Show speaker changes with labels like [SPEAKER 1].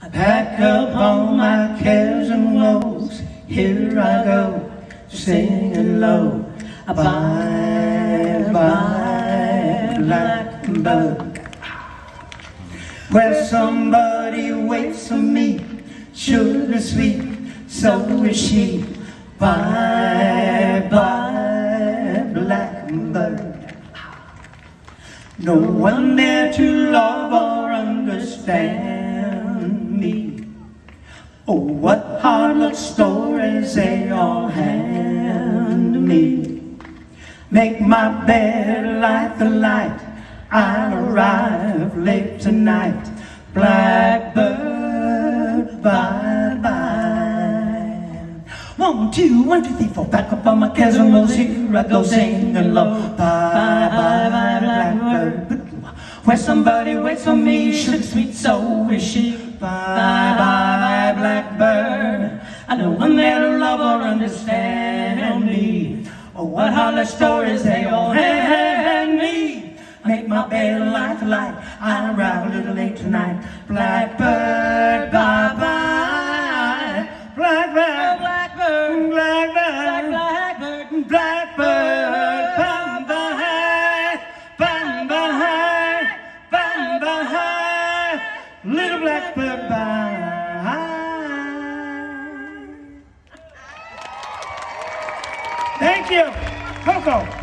[SPEAKER 1] I pack up all my cares and woes. Here I go, singing low. Bye, bye, blackbird. Where somebody waits for me, sugar sweet, so is she. Bye, bye, blackbird. No one there to love or understand me. Oh, what hard luck stories they all hand me. Make my bed light the light, I'll arrive late tonight. Blackbird, bye-bye. 1, 2, 1, 2, 3, 4, back up on my cares and woes. Here I go singing low. Bye-bye, blackbird. Where somebody waits for me, sugar sweet, so is she. Bye-bye, blackbird. I know one there to love or understand me. Oh, what holler stories they all hand me. Make my bed light the light, I'll arrive a little late tonight. Blackbird, bye-bye. Blackbird, blackbird, blackbird, blackbird, blackbird, bye-bye, bye-bye, bye-bye, little blackbird, bye. Thank you, Coco.